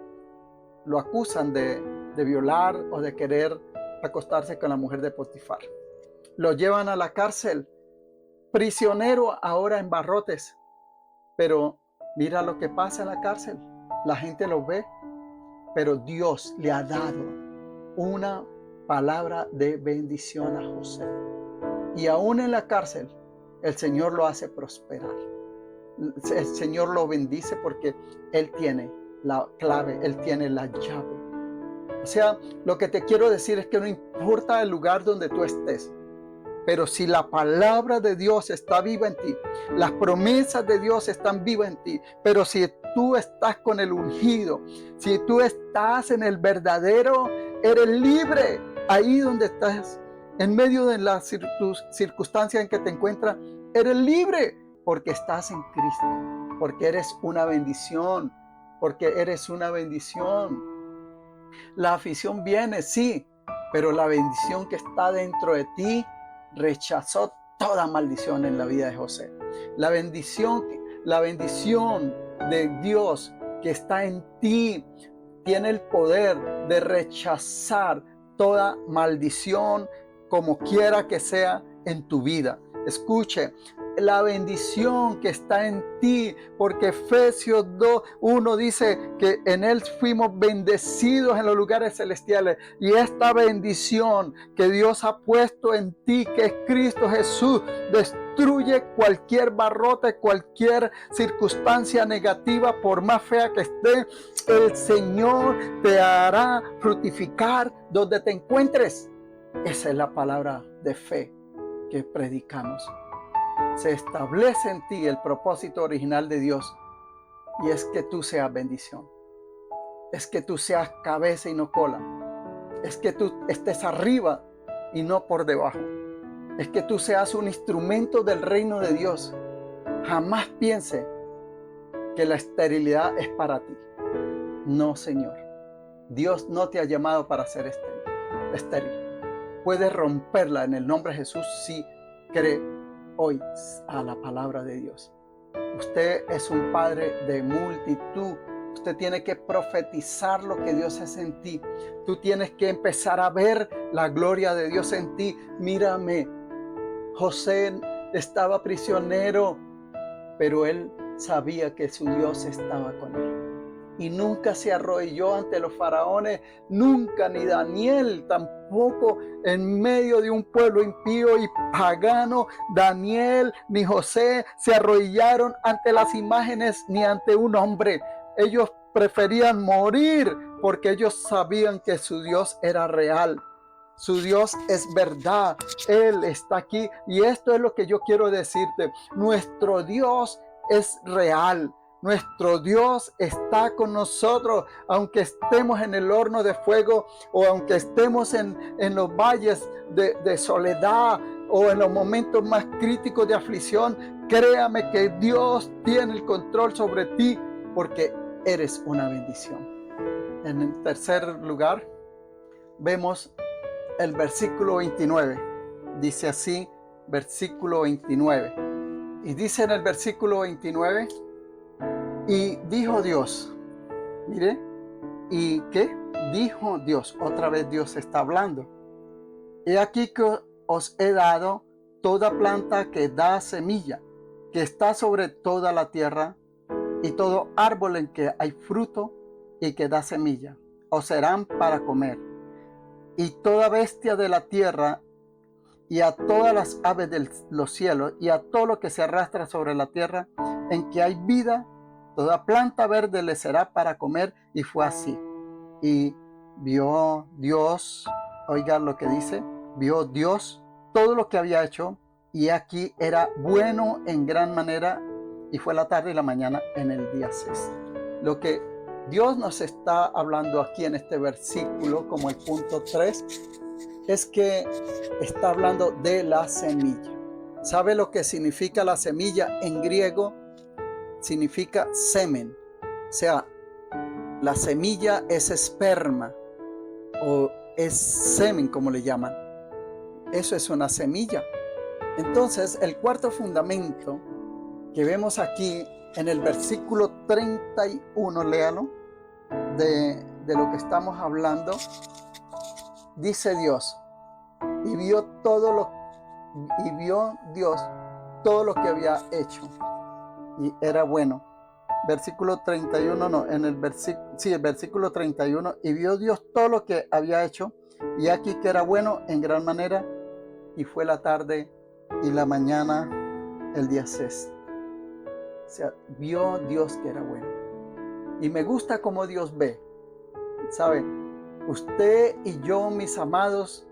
lo acusan de violar o de querer acostarse con la mujer de Potifar. Lo llevan a la cárcel, prisionero ahora en barrotes. Pero mira lo que pasa en la cárcel. La gente lo ve, pero Dios le ha dado una palabra de bendición a José. Y aún en la cárcel, el Señor lo hace prosperar. El Señor lo bendice porque Él tiene la clave, Él tiene la llave. O sea, lo que te quiero decir es que no importa el lugar donde tú estés, pero si la palabra de Dios está viva en ti, las promesas de Dios están vivas en ti, pero si tú estás con el ungido, si tú estás en el verdadero, eres libre. Ahí donde estás, en medio de la circunstancia en que te encuentras, eres libre porque estás en Cristo, porque eres una bendición, porque eres una bendición. La aflicción viene, sí, pero la bendición que está dentro de ti rechazó toda maldición en la vida de José. La bendición de Dios que está en ti tiene el poder de rechazar toda maldición, como quiera que sea en tu vida. Escuche, la bendición que está en ti, porque Efesios 2:1 dice que en Él fuimos bendecidos en los lugares celestiales, y esta bendición que Dios ha puesto en ti, que es Cristo Jesús, destruye cualquier barrote, cualquier circunstancia negativa, por más fea que esté. El Señor te hará fructificar donde te encuentres. Esa es la palabra de fe que predicamos. Se establece en ti el propósito original de Dios, y es que tú seas bendición, es que tú seas cabeza y no cola, es que tú estés arriba y no por debajo, es que tú seas un instrumento del reino de Dios. Jamás piense que la esterilidad es para ti. No, Señor, Dios no te ha llamado para ser estéril. Puedes romperla en el nombre de Jesús si cree hoy a la palabra de Dios. Usted es un padre de multitud. Usted tiene que profetizar lo que Dios es en ti. Tú tienes que empezar a ver la gloria de Dios en ti. Mírame, José estaba prisionero, pero él sabía que su Dios estaba con él. Y nunca se arrodilló ante los faraones, nunca, ni Daniel tampoco, en medio de un pueblo impío y pagano. Daniel ni José se arrodillaron ante las imágenes ni ante un hombre. Ellos preferían morir porque ellos sabían que su Dios era real. Su Dios es verdad. Él está aquí. Y esto es lo que yo quiero decirte. Nuestro Dios es real. Nuestro Dios está con nosotros, aunque estemos en el horno de fuego o aunque estemos en los valles de soledad o en los momentos más críticos de aflicción. Créame que Dios tiene el control sobre ti porque eres una bendición. En el tercer lugar, vemos el versículo 29. Dice así, versículo 29. Y dice en el versículo 29, y dijo Dios, mire, ¿y qué? Dijo Dios, otra vez Dios está hablando. He aquí que os he dado toda planta que da semilla, que está sobre toda la tierra, y todo árbol en que hay fruto y que da semilla, os serán para comer. Y toda bestia de la tierra, y a todas las aves de los cielos, y a todo lo que se arrastra sobre la tierra, en que hay vida, toda planta verde le será para comer. Y fue así. Y vio Dios, oiga lo que dice, vio Dios todo lo que había hecho, y aquí era bueno en gran manera, y fue la tarde y la mañana en el día 6. Lo que Dios nos está hablando aquí en este versículo, como el punto 3, es que está hablando de la semilla. ¿Sabe lo que significa la semilla? En griego significa semen. O sea, la semilla es esperma o es semen, como le llaman. Eso es una semilla. Entonces, el cuarto fundamento que vemos aquí en el versículo 31, léalo, de lo que estamos hablando, dice Dios, y vio Dios todo lo que había hecho, y era bueno. Versículo 31, no, en el versículo 31, y vio Dios todo lo que había hecho, y aquí que era bueno en gran manera, y fue la tarde y la mañana el día 6. O sea, vio Dios que era bueno. Y me gusta cómo Dios ve. ¿Sabe? Usted y yo, mis amados,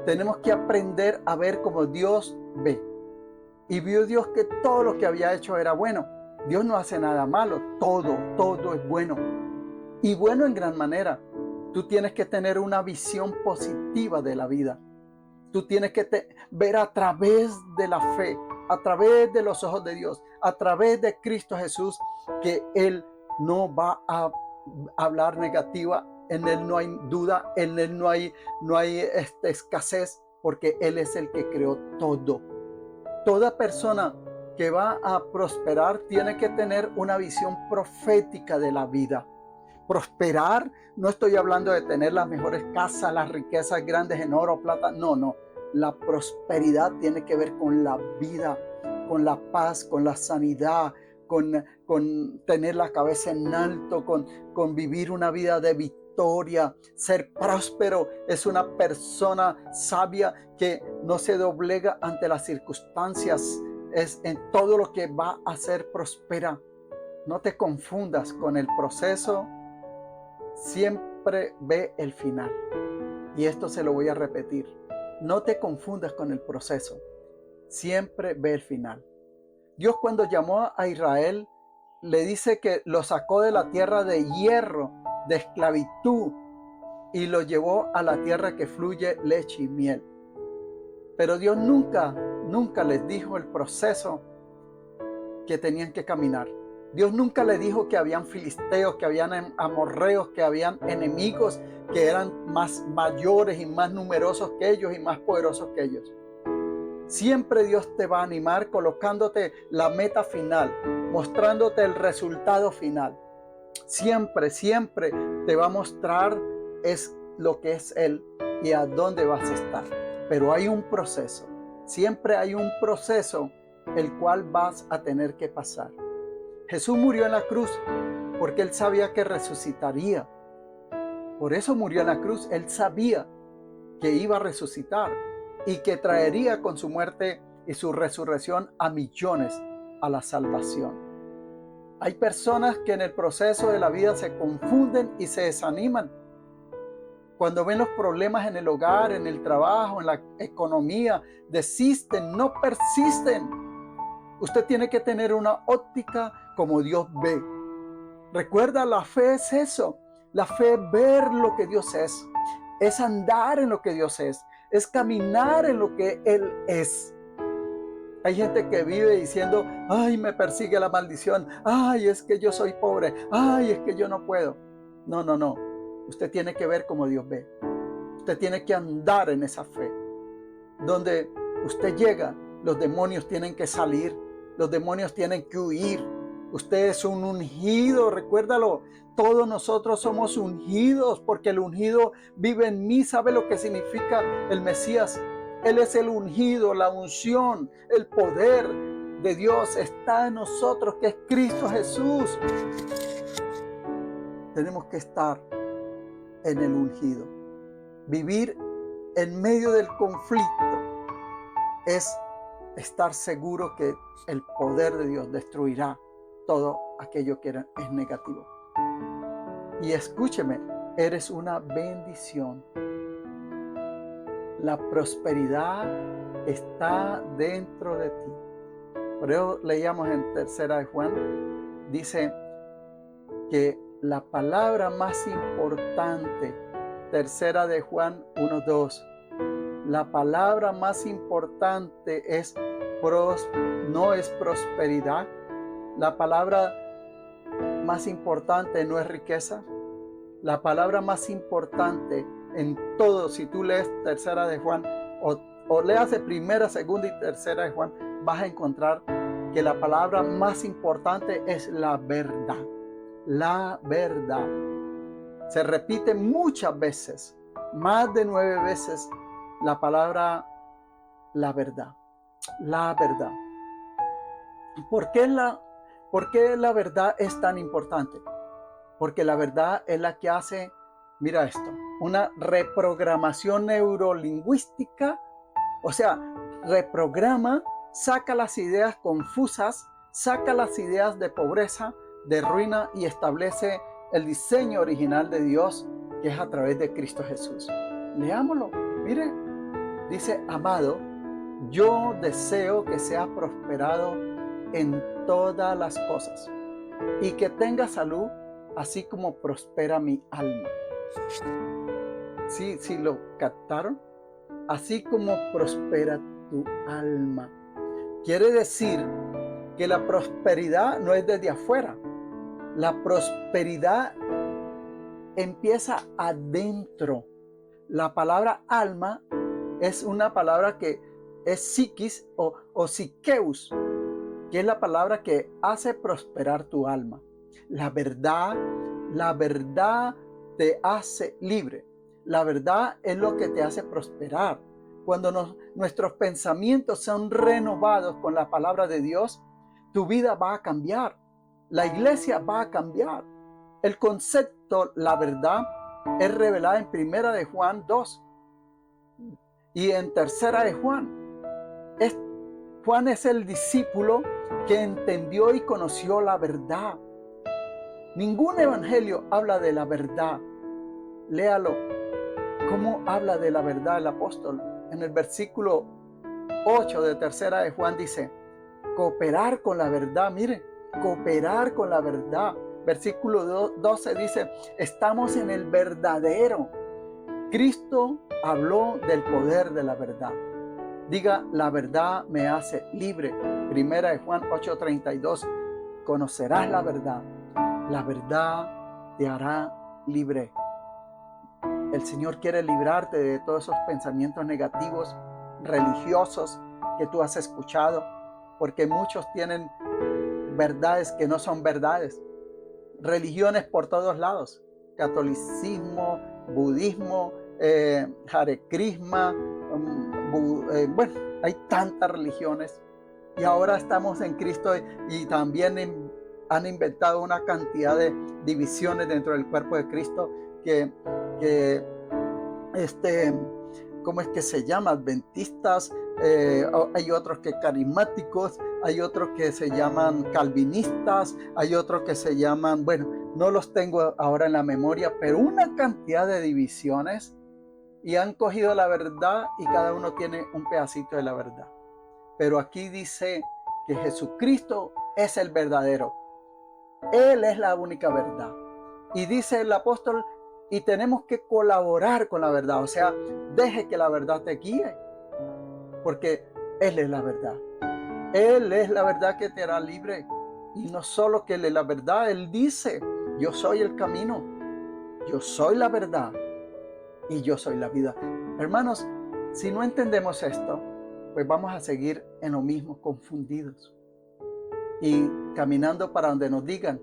tenemos que aprender a ver como Dios ve. Y vio Dios que todo lo que había hecho era bueno. Dios no hace nada malo, todo es bueno. Y bueno en gran manera. Tú tienes que tener una visión positiva de la vida. Tú tienes que ver a través de la fe, a través de los ojos de Dios, a través de Cristo Jesús, que Él no va a hablar negativa. En Él no hay duda, en Él no hay escasez, porque Él es el que creó todo. Toda persona que va a prosperar tiene que tener una visión profética de la vida. Prosperar, no estoy hablando de tener las mejores casas, las riquezas grandes en oro, plata, no. La prosperidad tiene que ver con la vida, con la paz, con la sanidad, con tener la cabeza en alto, con vivir una vida de victoria. Ser próspero es una persona sabia que no se doblega ante las circunstancias. Es en todo lo que va a hacer prospera. No te confundas con el proceso. Siempre ve el final. Y esto se lo voy a repetir. No te confundas con el proceso. Siempre ve el final. Dios, cuando llamó a Israel, le dice que lo sacó de la tierra de hierro, de esclavitud, y lo llevó a la tierra que fluye leche y miel. Pero Dios nunca les dijo el proceso que tenían que caminar. Dios nunca le dijo que habían filisteos, que habían amorreos, que habían enemigos que eran más mayores y más numerosos que ellos y más poderosos que ellos. Siempre Dios te va a animar colocándote la meta final, mostrándote el resultado final. Siempre te va a mostrar es lo que es Él y a dónde vas a estar. Pero hay un proceso. Siempre hay un proceso el cual vas a tener que pasar. Jesús murió en la cruz porque Él sabía que resucitaría. Por eso murió en la cruz. Él sabía que iba a resucitar y que traería con su muerte y su resurrección a millones a la salvación. Hay personas que en el proceso de la vida se confunden y se desaniman Cuando ven los problemas en el hogar, en el trabajo, en la economía, desisten, no persisten. Usted tiene que tener una óptica como Dios ve. Recuerda, la fe es eso. La fe es ver lo que Dios es andar en lo que Dios es caminar en lo que Él es. Hay gente que vive diciendo, ay, me persigue la maldición, ay, es que yo soy pobre, ay, es que yo no puedo. No, no, no. Usted tiene que ver como Dios ve. Usted tiene que andar en esa fe. Donde usted llega, los demonios tienen que salir, los demonios tienen que huir. Usted es un ungido, recuérdalo. Todos nosotros somos ungidos porque el ungido vive en mí. ¿Sabe lo que significa el Mesías? Él es el ungido, la unción, el poder de Dios está en nosotros, que es Cristo Jesús. Tenemos que estar en el ungido. Vivir en medio del conflicto es estar seguro que el poder de Dios destruirá todo aquello que es negativo. Y escúcheme, eres una bendición. La prosperidad está dentro de ti. Por eso leíamos en 3 de Juan, dice que la palabra más importante, 3 de Juan 1:2, la palabra más importante no es prosperidad. La palabra más importante no es riqueza. La palabra más importante en todo, si tú lees 3 de Juan o leas de 1, 2 y 3 de Juan, vas a encontrar que la palabra más importante es la verdad. La verdad. Se repite muchas veces, más de 9 veces, la palabra la verdad. La verdad. ¿Por qué la verdad es tan importante? Porque la verdad es la que hace, mira esto, una reprogramación neurolingüística. O sea, reprograma, saca las ideas confusas, saca las ideas de pobreza, de ruina y establece el diseño original de Dios, que es a través de Cristo Jesús. Leámoslo. Mire, dice, amado, yo deseo que seas prosperado en todas las cosas y que tengas salud, así como prospera mi alma. ¿Sí lo captaron? Así como prospera tu alma. Quiere decir que la prosperidad no es desde afuera. La prosperidad empieza adentro. La palabra alma es una palabra que es psiquis o psiqueus, que es la palabra que hace prosperar tu alma. La verdad te hace libre. La verdad es lo que te hace prosperar. Cuando nuestros pensamientos son renovados con la palabra de Dios, tu vida va a cambiar. La iglesia va a cambiar. El concepto, la verdad, es revelada en 1 de Juan 2 y en 3 de Juan. Juan es el discípulo que entendió y conoció la verdad. Ningún evangelio habla de la verdad. Léalo. ¿Cómo habla de la verdad el apóstol? En el versículo 8 de 3 de Juan dice, cooperar con la verdad. Mire, cooperar con la verdad. Versículo 12 dice, estamos en el verdadero. Cristo habló del poder de la verdad. Diga, la verdad me hace libre. 1 de Juan 8:32, conocerás la verdad te hará libre. El Señor quiere librarte de todos esos pensamientos negativos, religiosos que tú has escuchado, porque muchos tienen verdades que no son verdades. Religiones por todos lados, catolicismo, budismo, Hare Krishna, bueno, hay tantas religiones y ahora estamos en Cristo y también han inventado una cantidad de divisiones dentro del cuerpo de Cristo que ¿cómo es que se llama? Adventistas, hay otros que carismáticos, hay otros que se llaman calvinistas, hay otros que se llaman, bueno, no los tengo ahora en la memoria, pero una cantidad de divisiones, y han cogido la verdad y cada uno tiene un pedacito de la verdad. Pero aquí dice que Jesucristo es el verdadero. Él es la única verdad. Y dice el apóstol, y tenemos que colaborar con la verdad. O sea, deje que la verdad te guíe, porque Él es la verdad. Él es la verdad que te hará libre. Y no solo que Él es la verdad, Él dice, yo soy el camino, yo soy la verdad y yo soy la vida. Hermanos, si no entendemos esto, pues vamos a seguir en lo mismo, confundidos y caminando para donde nos digan,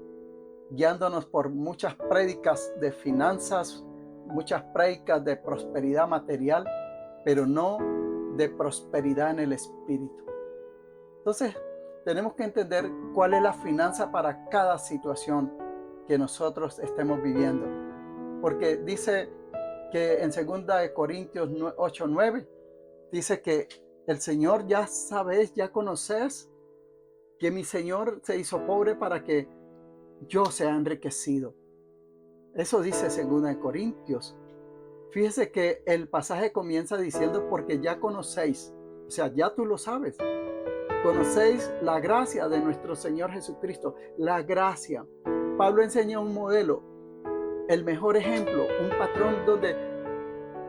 guiándonos por muchas prédicas de finanzas, muchas prédicas de prosperidad material, pero no de prosperidad en el espíritu. Entonces, tenemos que entender cuál es la finanza para cada situación que nosotros estemos viviendo. Porque dice que en 2 Corintios 8:9, dice que el Señor ya sabes, ya conoces, que mi Señor se hizo pobre para que yo sea enriquecido. Eso dice 2 Corintios. Fíjese que el pasaje comienza diciendo porque ya conocéis, o sea, ya tú lo sabes. Conocéis la gracia de nuestro Señor Jesucristo, la gracia. Pablo enseña un modelo, el mejor ejemplo, un patrón donde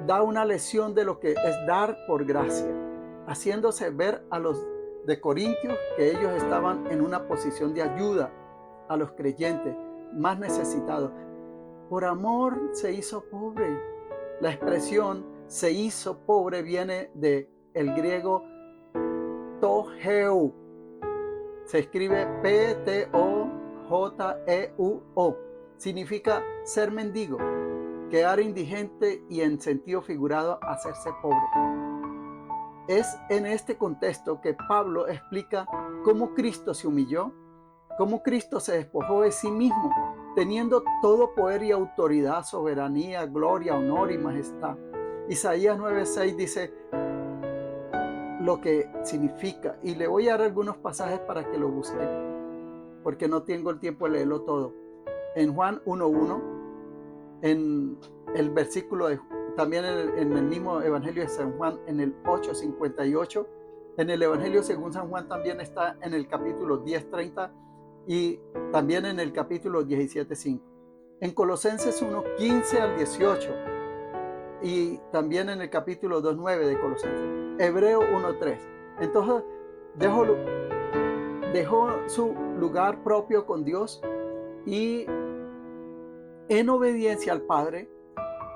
da una lección de lo que es dar por gracia, haciéndose ver a los de Corintios que ellos estaban en una posición de ayuda a los creyentes más necesitados. Por amor se hizo pobre. La expresión se hizo pobre viene de el griego tojeu. Se escribe P-T-O-J-E-U-O. Significa ser mendigo, quedar indigente y en sentido figurado hacerse pobre. Es en este contexto que Pablo explica cómo Cristo se humilló, cómo Cristo se despojó de sí mismo, teniendo todo poder y autoridad, soberanía, gloria, honor y majestad. Isaías 9:6 dice lo que significa, y le voy a dar algunos pasajes para que lo busquen, porque no tengo el tiempo de leerlo todo. En Juan 1:1, en el versículo de, también en el mismo Evangelio de San Juan, en el 8:58, en el Evangelio según San Juan también está en el capítulo 10:30 y también en el capítulo 17:5. En Colosenses 1:15 al 18 y también en el capítulo 2:9 de Colosenses. Hebreo 1:3. Entonces dejó su lugar propio con Dios y en obediencia al Padre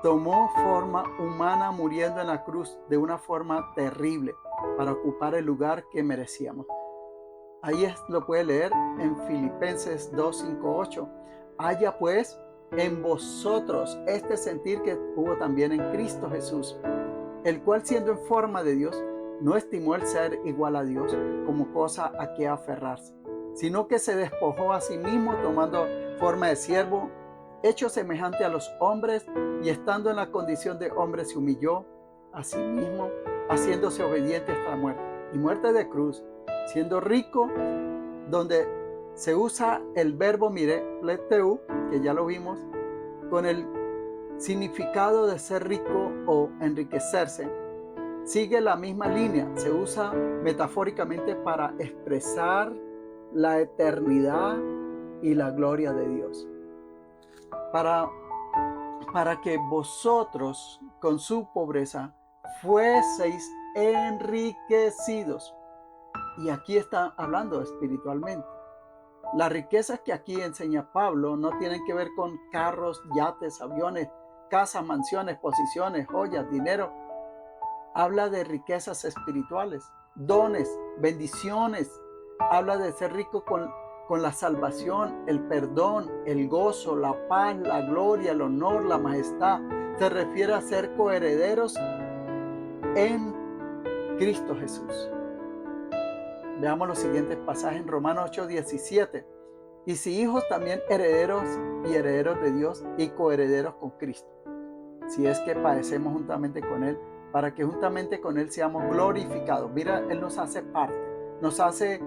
tomó forma humana muriendo en la cruz de una forma terrible para ocupar el lugar que merecíamos. Ahí lo puede leer en Filipenses 2:5-8. Haya pues en vosotros este sentir que hubo también en Cristo Jesús, el cual siendo en forma de Dios, no estimó el ser igual a Dios como cosa a que aferrarse, sino que se despojó a sí mismo tomando forma de siervo, hecho semejante a los hombres, y estando en la condición de hombre se humilló a sí mismo, haciéndose obediente hasta la muerte, y muerte de cruz, siendo rico, donde se usa el verbo mireteu, que ya lo vimos, con el significado de ser rico o enriquecerse, sigue la misma línea, se usa metafóricamente para expresar la eternidad y la gloria de Dios. Para que vosotros con su pobreza fueseis enriquecidos. Y aquí está hablando espiritualmente. Las riquezas que aquí enseña Pablo no tienen que ver con carros, yates, aviones, casas, mansiones, posiciones, joyas, dinero. Habla de riquezas espirituales, dones, bendiciones. Habla de ser rico con la salvación, el perdón, el gozo, la paz, la gloria, el honor, la majestad. Se refiere a ser coherederos en Cristo Jesús. Veamos los siguientes pasajes en Romanos 8:17. Y si hijos, también herederos y herederos de Dios y coherederos con Cristo, si es que padecemos juntamente con Él, para que juntamente con Él seamos glorificados. Mira, Él nos hace parte, nos hace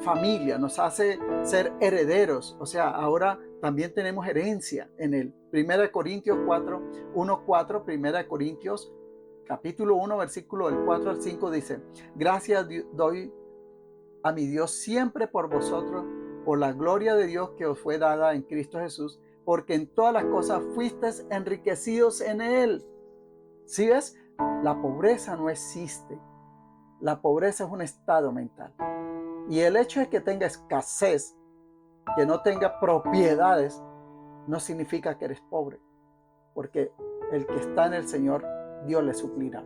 familia, nos hace ser herederos. O sea, ahora también tenemos herencia en Él. 1 Corintios 4, 1:4, 1 Corintios capítulo 1, versículo del 4 al 5 dice: gracias doy a mi Dios siempre por vosotros, por la gloria de Dios que os fue dada en Cristo Jesús, porque en todas las cosas fuisteis enriquecidos en Él. ¿Sí ves? La pobreza no existe. La pobreza es un estado mental. Y el hecho de que tenga escasez, que no tenga propiedades, no significa que eres pobre, porque el que está en el Señor, Dios le suplirá.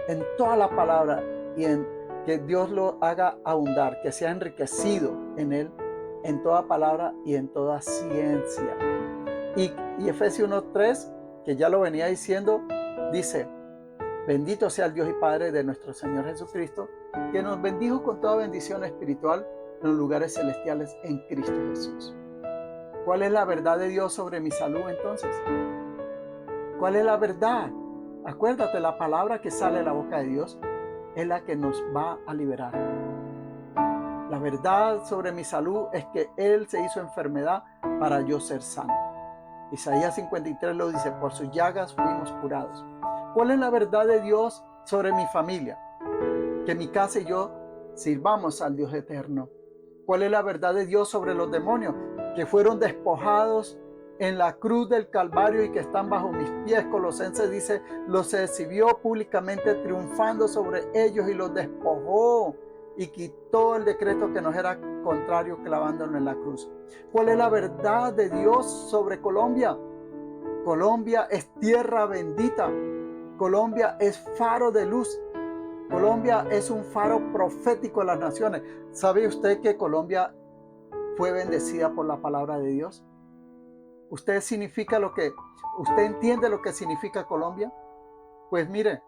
En toda la palabra y en que Dios lo haga abundar, que sea enriquecido en Él, en toda palabra y en toda ciencia. Y Efesios 1:3, que ya lo venía diciendo, dice: bendito sea el Dios y Padre de nuestro Señor Jesucristo, que nos bendijo con toda bendición espiritual en los lugares celestiales en Cristo Jesús. ¿Cuál es la verdad de Dios sobre mi salud entonces? ¿Cuál es la verdad? Acuérdate, la palabra que sale de la boca de Dios es la que nos va a liberar. La verdad sobre mi salud es que Él se hizo enfermedad para yo ser sano. Isaías 53 lo dice: por sus llagas fuimos curados. ¿Cuál es la verdad de Dios sobre mi familia? Que mi casa y yo sirvamos al Dios eterno. ¿Cuál es la verdad de Dios sobre los demonios? Que fueron despojados en la cruz del Calvario y que están bajo mis pies. Colosenses dice: los exhibió públicamente triunfando sobre ellos y los despojó y quitó el decreto que nos era contrario, clavándolo en la cruz. ¿Cuál es la verdad de Dios sobre Colombia? Colombia es tierra bendita. Colombia es faro de luz. Colombia es un faro profético de las naciones. ¿Sabe usted que Colombia fue bendecida por la palabra de Dios? ¿Usted entiende lo que significa Colombia? Pues mire,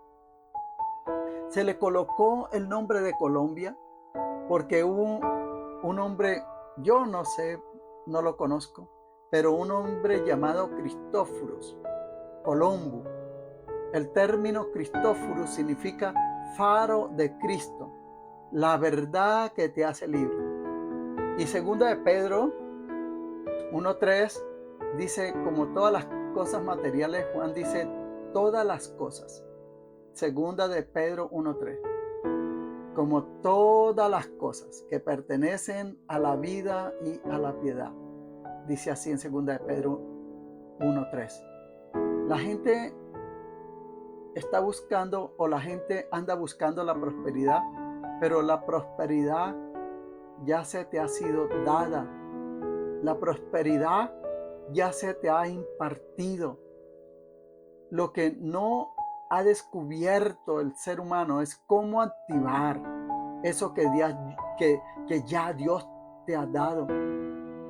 se le colocó el nombre de Colombia porque hubo un hombre, yo no sé, no lo conozco, pero un hombre llamado Cristóforos Colombo. El término Cristóforos significa faro de Cristo, la verdad que te hace libre. Y segunda de Pedro 1:3 dice: como todas las cosas materiales, Juan dice todas las cosas. Segunda de Pedro 1:3. Como todas las cosas que pertenecen a la vida y a la piedad. Dice así en segunda de Pedro 1:3. La gente está buscando, o la gente anda buscando la prosperidad, pero la prosperidad ya se te ha sido dada. La prosperidad ya se te ha impartido. Lo que no ha descubierto el ser humano es cómo activar eso que ya Dios te ha dado.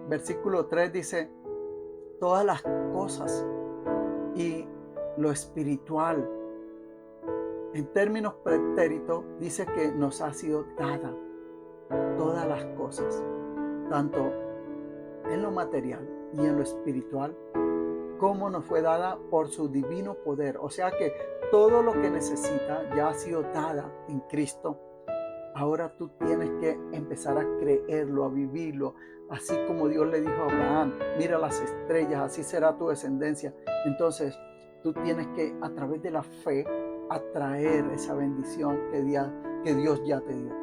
Versículo 3 dice: todas las cosas y lo espiritual. En términos pretéritos dice que nos ha sido dada todas las cosas, tanto en lo material y en lo espiritual, como nos fue dada por su divino poder. O sea que todo lo que necesita ya ha sido dada en Cristo. Ahora tú tienes que empezar a creerlo, a vivirlo, así como Dios le dijo a Abraham: mira las estrellas, así será tu descendencia. Entonces tú tienes que, a través de la fe, atraer esa bendición que Dios ya te dio.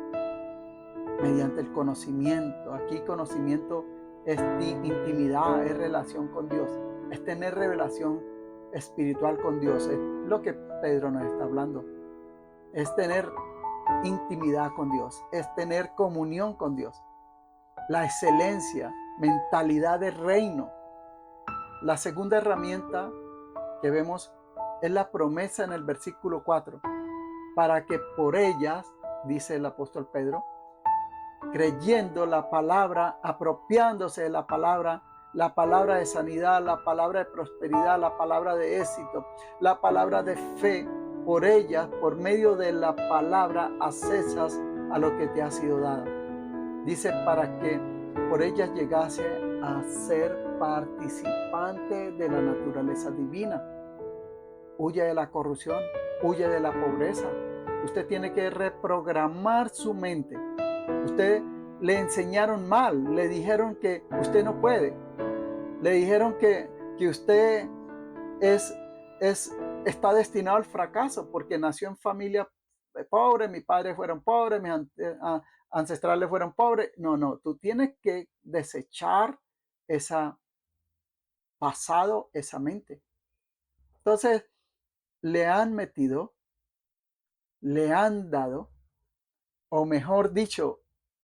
Mediante el conocimiento. Aquí conocimiento es intimidad, es relación con Dios. Es tener revelación espiritual con Dios. Es lo que Pedro nos está hablando. Es tener intimidad con Dios. Es tener comunión con Dios. La excelencia, mentalidad de reino. La segunda herramienta que vemos es la promesa en el versículo 4. Para que por ellas, dice el apóstol Pedro, creyendo la palabra, apropiándose de la palabra de sanidad, la palabra de prosperidad, la palabra de éxito, la palabra de fe, por ellas, por medio de la palabra, accesas a lo que te ha sido dado. Dice: para que por ellas llegase a ser participante de la naturaleza divina. Huye de la corrupción, huye de la pobreza. Usted tiene que reprogramar su mente. Usted le enseñaron mal, le dijeron que usted no puede. Le dijeron que usted es, es, está destinado al fracaso porque nació en familia pobre, mis padres fueron pobres, mis ancestrales fueron pobres. No, no, tú tienes que desechar esa pasado, esa mente. Entonces, le han metido, le han dado, o mejor dicho,